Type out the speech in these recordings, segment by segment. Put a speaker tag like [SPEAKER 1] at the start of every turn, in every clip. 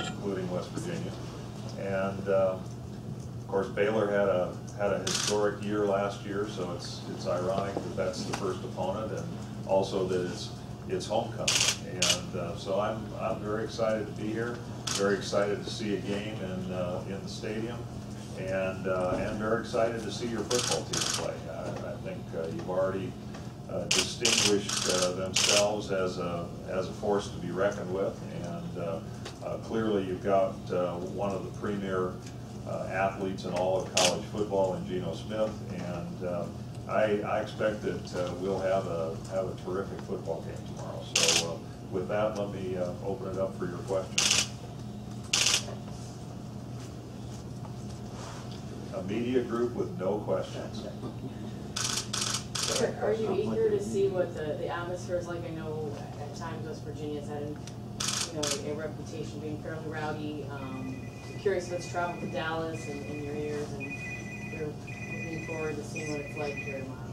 [SPEAKER 1] including West Virginia. And of course, Baylor had a historic year last year, so it's ironic that that's the first opponent, and also that it's homecoming. And so I'm very excited to be here. Very excited to see a game in the stadium, and very excited to see your football team play. I think you've already distinguished themselves as a force to be reckoned with, and clearly you've got one of the premier athletes in all of college football in Geno Smith, and I expect that we'll have a terrific football game tomorrow. So with that, let me open it up for your questions. A media group with no questions.
[SPEAKER 2] Are you eager to see what the atmosphere is like? I know at times West Virginia's had a reputation being fairly rowdy. Curious if it's traveled to Dallas and your ears, and you're looking forward to seeing what it's like here tomorrow.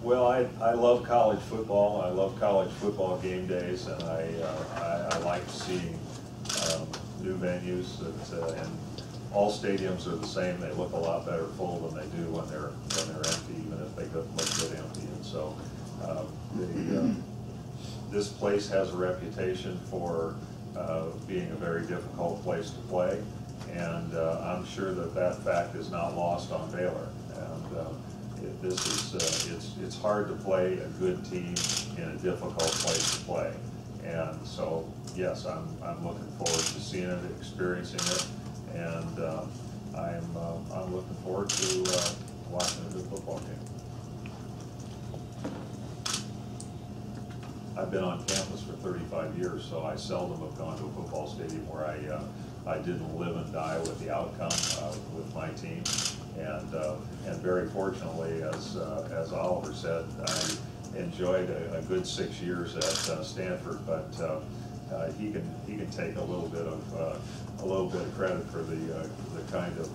[SPEAKER 1] Well, I love college football. I love college football game days, and I like seeing new venues and all stadiums are the same. They look a lot better full than they do when they're empty, even if they look good empty. And so this place has a reputation for being a very difficult place to play, and I'm sure that fact is not lost on Baylor. And it's hard to play a good team in a difficult place to play. And so yes, I'm looking forward to seeing it, experiencing it. And I'm looking forward to watching a good football game. I've been on campus for 35 years, so I seldom have gone to a football stadium where I didn't live and die with the outcome with my team. And very fortunately, as Oliver said, I enjoyed a good 6 years at Stanford, but he can take a little bit of credit for the kind of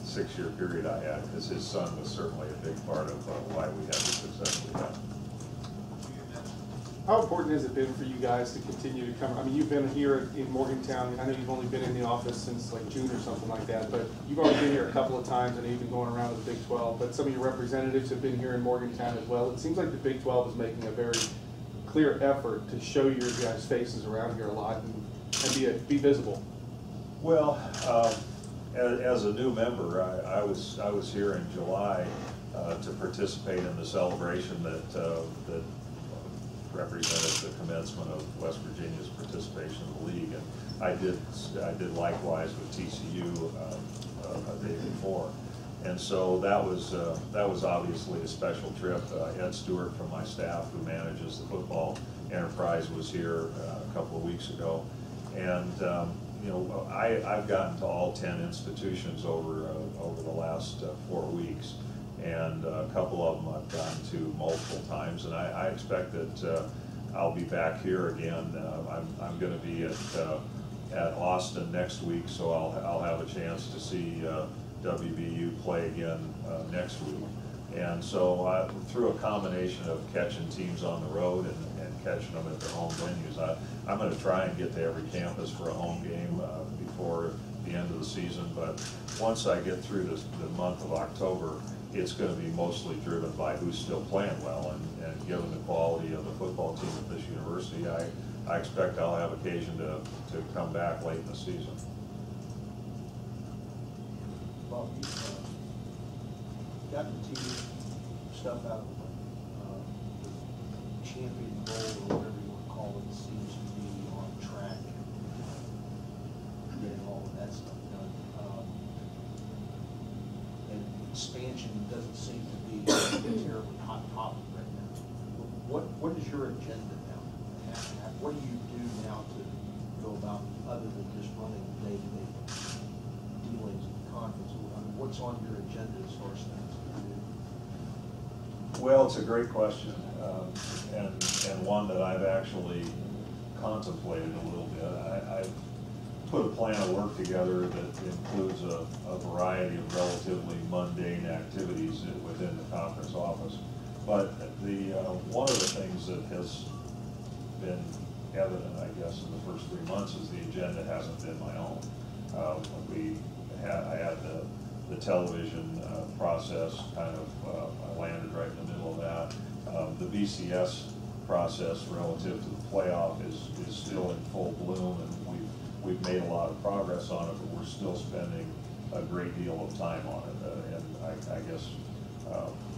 [SPEAKER 1] 6-year period I had, because his son was certainly a big part of why we had the success we had.
[SPEAKER 3] How important has it been for you guys to continue to come? I mean, you've been here in Morgantown. I know you've only been in the office since like June or something like that, but you've already been here a couple of times. I know you've been going around with the Big 12, but some of your representatives have been here in Morgantown as well. It seems like the Big 12 is making a very clear effort to show your guys' faces around here a lot and be visible.
[SPEAKER 1] Well, as a new member, I was here in July to participate in the celebration that represented the commencement of West Virginia's participation in the league, and I did likewise with TCU a day before, and so that was obviously a special trip. Ed Stewart from my staff, who manages the football enterprise, was here a couple of weeks ago, and I've gotten to all 10 institutions over the last 4 weeks. And a couple of them I've gone to multiple times, and I expect that I'll be back here again. I'm going to be at Austin next week, so I'll have a chance to see WVU play again next week. And so through a combination of catching teams on the road and catching them at their home venues, I'm going to try and get to every campus for a home game before the end of the season. But once I get through the month of October, it's going to be mostly driven by who's still playing well, and given the quality of the football team at this university, I expect I'll have occasion to come back late in the season.
[SPEAKER 4] Bob, you've gotten the TV stuff out of the Champion Bowl, or whatever you want to call it, seems to be on track, getting all of that stuff done. Expansion doesn't seem to be a terribly hot topic right now. What is your agenda now? What do you do now to go about, other than just running day-to-day dealings at the conference? I mean, what's on your agenda as far as things to do?
[SPEAKER 1] Well, it's a great question, and one that I've actually contemplated a little bit. I've put a plan of work together that includes a variety of relatively mundane activities within the conference office. But one of the things that has been evident, I guess, in the first 3 months is the agenda hasn't been my own. I had the television process kind of, I landed right in the middle of that. The BCS process relative to the playoff is still in full bloom, and we've made a lot of progress on it, but we're still spending a great deal of time on it. And I guess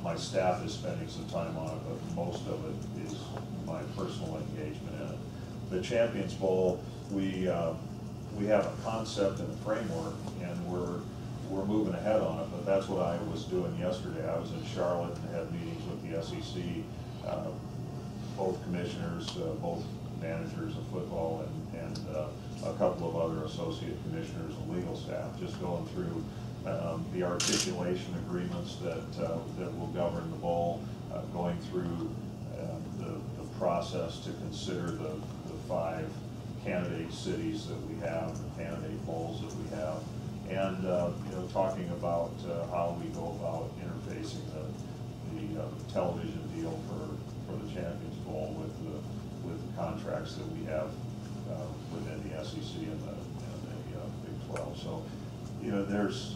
[SPEAKER 1] my staff is spending some time on it, but most of it is my personal engagement in it. The Champions Bowl, we have a concept and a framework, and we're moving ahead on it, but that's what I was doing yesterday. I was in Charlotte and had meetings with the SEC, both commissioners, both managers of football, and a couple of other associate commissioners and legal staff, just going through the articulation agreements that will govern the bowl, going through the process to consider the 5 candidate cities that we have, the candidate bowls that we have, and talking about how we go about interfacing the television deal for the Champions Bowl with the contracts that we have within the SEC and the Big 12. So, there's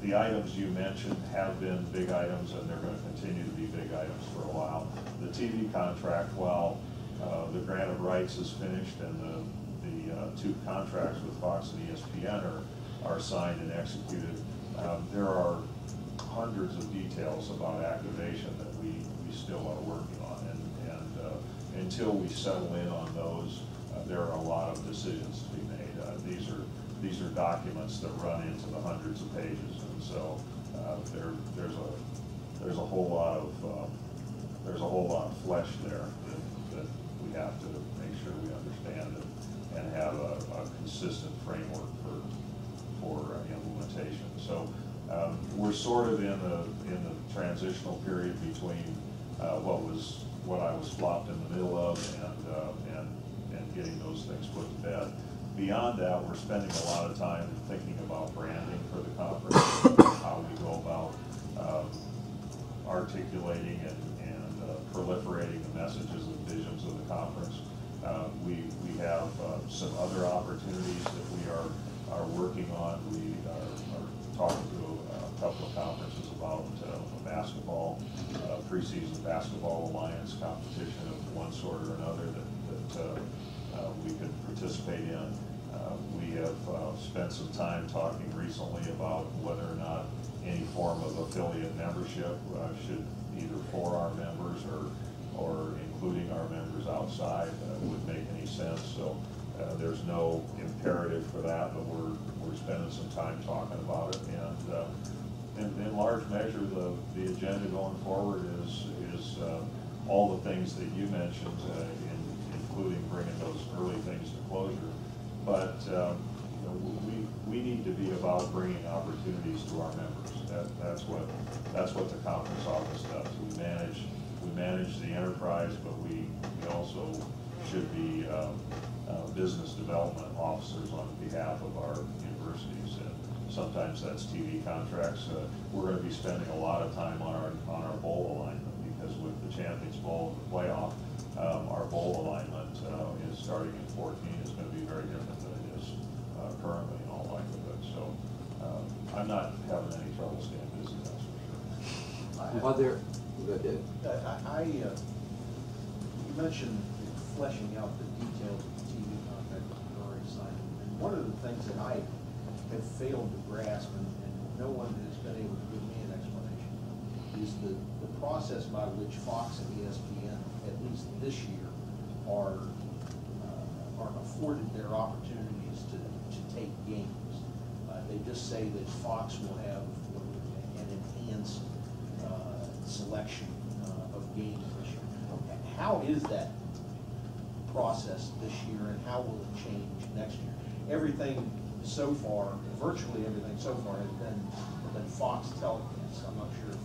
[SPEAKER 1] the items you mentioned have been big items, and they're going to continue to be big items for a while. The TV contract, while the grant of rights is finished and the 2 contracts with Fox and ESPN are signed and executed, there are hundreds of details about activation that we still are working on, and until we settle in on those, there are a lot of decisions to be made. These are documents that run into the hundreds of pages, and so there's a whole lot of flesh there that we have to make sure we understand and have a consistent framework for implementation. So we're sort of in the transitional period between what I was flopped in the middle of and getting those things put to bed. Beyond that, we're spending a lot of time thinking about branding for the conference, how we go about articulating and proliferating the messages and visions of the conference. We have some other opportunities that we are working on. We are talking to a couple of conferences about a basketball, preseason basketball alliance competition of one sort or another that we could participate in. We have spent some time talking recently about whether or not any form of affiliate membership should, either for our members or including our members outside, would make any sense. So there's no imperative for that, but we're spending some time talking about it. And in large measure, the agenda going forward is all the things that you mentioned, including bringing those early things to closure. But we need to be about bringing opportunities to our members. That's what the conference office does. We manage the enterprise, but we also should be business development officers on behalf of our universities. And sometimes that's TV contracts. We're going to be spending a lot of time on our bowl alignment, because with the Champions Bowl and the playoff, our bowl alignment is starting in 14 is going to be very different than it is currently in all likelihood. So I'm not having any trouble staying busy, that's for sure.
[SPEAKER 4] You mentioned fleshing out the details of the TV contract that you've already signed. And one of the things that I have failed to grasp, and no one has been able to give me an explanation, is the process by which Fox and ESPN, at least this year, are afforded their opportunities to take games. They just say that Fox will have an enhanced selection of games this year. How is that process this year, and how will it change next year? Everything so far, virtually everything so far, has been Fox telecasts. I'm not sure if